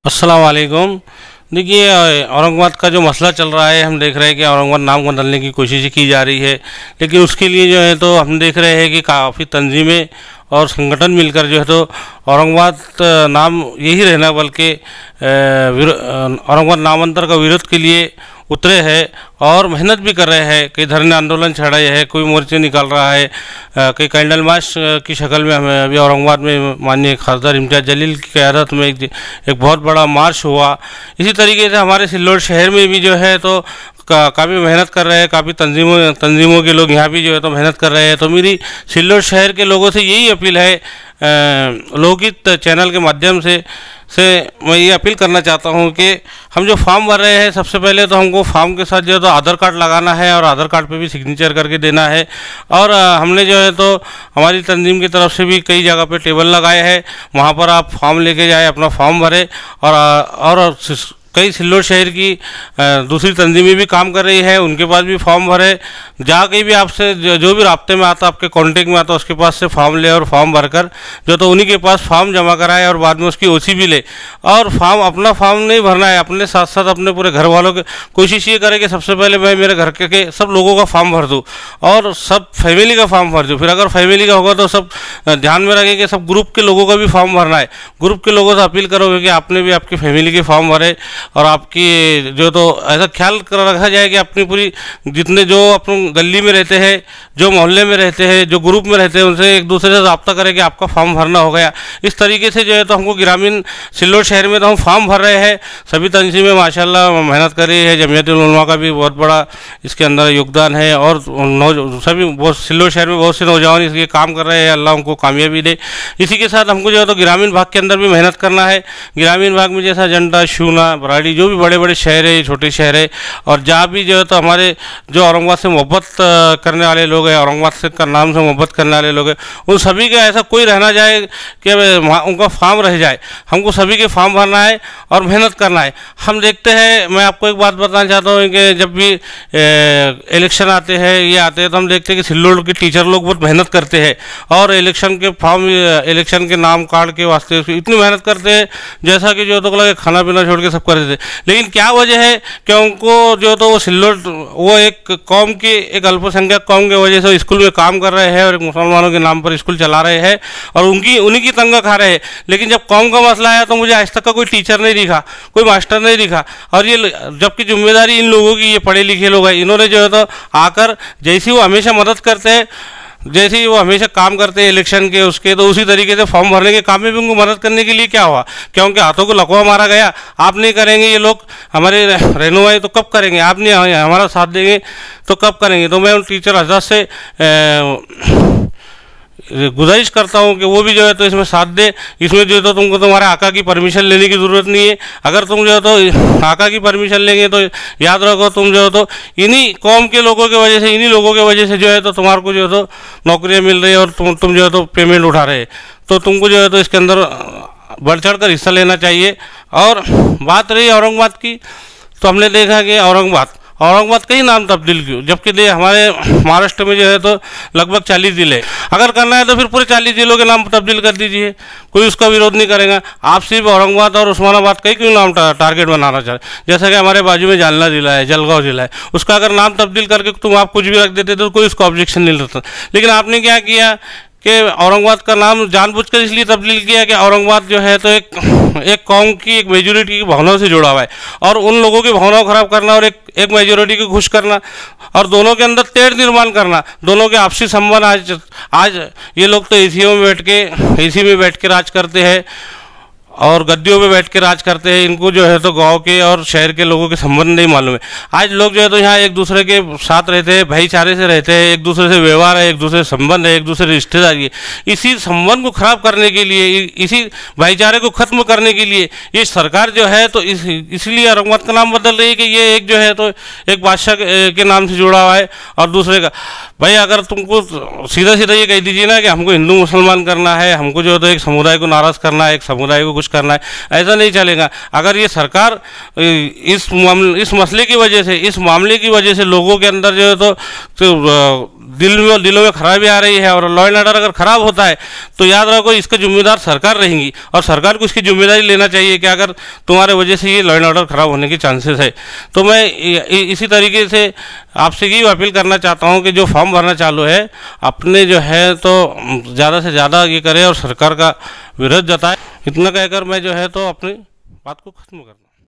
अस्सलाम वालेकुम। देखिए, औरंगाबाद का जो मसला चल रहा है, हम देख रहे हैं कि औरंगाबाद नाम बदलने की कोशिश की जा रही है, लेकिन उसके लिए जो है तो हम देख रहे हैं कि काफ़ी तंजीमें और संगठन मिलकर जो है तो औरंगाबाद नाम यही रहना बल्कि औरंगाबाद नामांतर का विरोध के लिए उतरे हैं और मेहनत भी कर रहे हैं। कई धरने आंदोलन छड़ाए हैं, कोई मोर्चे निकाल रहा है, कई कैंडल मार्च की शक्ल में हमें अभी औरंगाबाद में माननीय खासदार इम्तियाज़ जलील की क़यादत में एक बहुत बड़ा मार्च हुआ। इसी तरीके से हमारे सिल्लोड शहर में भी जो है तो काफ़ी मेहनत कर रहे हैं, काफ़ी तंजीमों के लोग यहाँ भी जो है तो मेहनत कर रहे हैं। तो मेरी सिल्लोड शहर के लोगों से यही अपील है, लोकहित चैनल के माध्यम से मैं ये अपील करना चाहता हूँ कि हम जो फॉर्म भर रहे हैं, सबसे पहले तो हमको फॉर्म के साथ जो है तो आधार कार्ड लगाना है और आधार कार्ड पे भी सिग्नेचर करके देना है। और हमने जो है तो हमारी तंजीम की तरफ से भी कई जगह पे टेबल लगाए हैं, वहाँ पर आप फॉर्म लेके जाए, अपना फॉर्म भरे। और कई सिल्लोड शहर की दूसरी तंजीमें भी काम कर रही है, उनके पास भी फॉर्म भरे। जहाँ कहीं भी आपसे जो भी राब्ते में आता, आपके कांटेक्ट में आता, उसके पास से फॉर्म ले और फॉर्म भरकर जो तो उन्हीं के पास फॉर्म जमा कराए और बाद में उसकी ओसी भी ले। और फॉर्म अपना फॉर्म नहीं भरना है, अपने साथ साथ अपने पूरे घर वालों के कोशिश ये करें कि सबसे पहले मैं मेरे घर के सब लोगों का फॉर्म भर दूँ और सब फैमिली का फॉर्म भर दूँ। फिर अगर फैमिली का होगा तो सब ध्यान में रखें कि सब ग्रुप के लोगों का भी फॉर्म भरना है। ग्रुप के लोगों से अपील करोगे कि आपने भी आपकी फैमिली के फॉर्म भरे और आपकी जो तो ऐसा ख्याल कर रखा जाए कि अपनी पूरी जितने जो अपन गली में रहते हैं, जो मोहल्ले में रहते हैं, जो ग्रुप में रहते हैं, उनसे एक दूसरे से रब्ता करें कि आपका फॉर्म भरना हो गया। इस तरीके से जो है तो हमको ग्रामीण सिल्लोड शहर में तो हम फॉर्म भर रहे हैं। सभी तंजीमें माशाल्लाह मेहनत कर रही है, जमीयतुल उलमा का भी बहुत बड़ा इसके अंदर योगदान है और सभी बहुत सिल्लोड शहर में बहुत से नौजवान इसके काम कर रहे हैं। अल्लाह उनको कामयाबी दे। इसी के साथ हमको जो है तो ग्रामीण भाग के अंदर भी मेहनत करना है। ग्रामीण भाग में जैसा जंडा, शूना, बराड़ी, जो भी बड़े बड़े शहर है, छोटे शहर है, और जहाँ भी जो है तो हमारे जो औरंगाबाद से मोहब्बत करने वाले लोग हैं, औरंगाबाद से का नाम से मोहब्बत करने वाले लोग हैं, उन सभी का ऐसा कोई रहना जाए कि उनका फॉर्म रह जाए। हमको सभी के फॉर्म भरना है और मेहनत करना है। हम देखते हैं, मैं आपको एक बात बताना चाहता हूँ कि जब भी इलेक्शन आते हैं, ये आते हैं, तो हम देखते हैं कि सिल्लोड के टीचर लोग बहुत मेहनत करते हैं और इलेक्शन के फॉर्म, इलेक्शन के नाम कार्ड के वास्ते इतनी मेहनत करते हैं जैसा कि जो तो लगे खाना पीना छोड़ के सब करते थे। लेकिन क्या वजह है कि उनको जो तो वो सिल्लोड, वो एक कौम की, एक अल्पसंख्यक कौम की वजह से स्कूल में काम कर रहे हैं और एक मुसलमानों के नाम पर स्कूल चला रहे हैं और उन्हीं की तंगा खा रहे हैं। लेकिन जब कौम का मसला आया तो मुझे आज तक का कोई टीचर नहीं दिखा, कोई मास्टर नहीं दिखा। और ये जबकि जिम्मेदारी इन लोगों की, ये पढ़े लिखे लोग हैं, इन्होंने जो है तो आकर जैसी वो हमेशा मदद करते हैं, जैसे ही वो हमेशा काम करते हैं इलेक्शन के उसके, तो उसी तरीके से फॉर्म भरने के काम में भी उनको मदद करने के लिए क्या हुआ? क्या उनके हाथों को लकवा मारा गया? आप नहीं करेंगे ये लोग हमारे रहनुमाई तो कब करेंगे? आप नहीं हमारा साथ देंगे तो कब करेंगे? तो मैं उन टीचर हजरत से गुजारिश करता हूँ कि वो भी जो है तो इसमें साथ दे। इसमें जो है तो तुमको तुम्हारे आका की परमिशन लेने की ज़रूरत नहीं है। अगर तुम जो है तो आका की परमिशन लेंगे तो याद रखो, तुम जो है तो इन्हीं कौम के लोगों की वजह से, इन्हीं लोगों की वजह से जो है तो तुम्हारे को जो है तो नौकरियाँ मिल रही है और तुम जो है तो पेमेंट उठा रहे हैं। तो तुमको जो है तो इसके अंदर बढ़ चढ़ कर हिस्सा लेना चाहिए। और बात रही औरंगाबाद की, तो हमने देखा कि औरंगाबाद का ही नाम तब्दील क्यों, जबकि हमारे महाराष्ट्र में जो है तो लगभग 40 ज़िले। अगर करना है तो फिर पूरे 40 ज़िलों के नाम तब्दील कर दीजिए, कोई उसका विरोध नहीं करेगा। आप सिर्फ औरंगाबाद और उस्मानाबाद का ही क्यों नाम टारगेट बनाना चाहते? जैसा कि हमारे बाजू में जालना ज़िला है, जलगांव ज़िला है, उसका अगर नाम तब्दील करके तुम आप कुछ भी रख देते तो कोई उसको ऑब्जेक्शन नहीं लगता। लेकिन आपने क्या किया कि औरंगाबाद का नाम जानबूझकर इसलिए तब्दील किया कि औरंगाबाद जो है तो एक कौम की, एक मेजोरिटी की भावनाओं से जुड़ा हुआ है और उन लोगों की भावनाओं खराब करना और एक मेजोरिटी को खुश करना और दोनों के अंदर तेढ़ निर्माण करना, दोनों के आपसी संबंध आज ये लोग तो एसी में बैठ के राज करते हैं और गद्दियों पे बैठ के राज करते हैं। इनको जो है तो गांव के और शहर के लोगों के संबंध नहीं मालूम है। आज लोग जो है तो यहाँ एक दूसरे के साथ रहते हैं, भाईचारे से रहते हैं, एक दूसरे से व्यवहार है, एक दूसरे से संबंध है, एक दूसरे रिश्तेदारी है। इसी संबंध को खराब करने के लिए, इसी भाईचारे को खत्म करने के लिए ये सरकार जो है तो इसलिए औरंगाबाद का नाम बदल रही है कि ये एक जो है तो एक बादशाह के नाम से जुड़ा हुआ है और दूसरे का। भाई अगर तुमको सीधा सीधा ये कह दीजिए ना कि हमको हिंदू मुसलमान करना है, हमको जो है तो एक समुदाय को नाराज़ करना है, एक समुदाय को करना है, ऐसा नहीं चलेगा। अगर ये सरकार इस मसले की वजह से, इस मामले की वजह से लोगों के अंदर जो है तो दिलों में खराबी आ रही है और लॉ एंड ऑर्डर अगर खराब होता है तो याद रखो इसका जिम्मेदार सरकार रहेंगी और सरकार को इसकी जिम्मेदारी लेना चाहिए कि अगर तुम्हारे वजह से ये लॉ एंड ऑर्डर खराब होने के चांसेस है। तो मैं इसी तरीके से आपसे ये अपील करना चाहता हूँ कि जो फॉर्म भरना चालू है अपने जो है तो ज़्यादा से ज़्यादा ये करें और सरकार का विरोध जताए। इतना कहकर मैं जो है तो अपनी बात को खत्म कर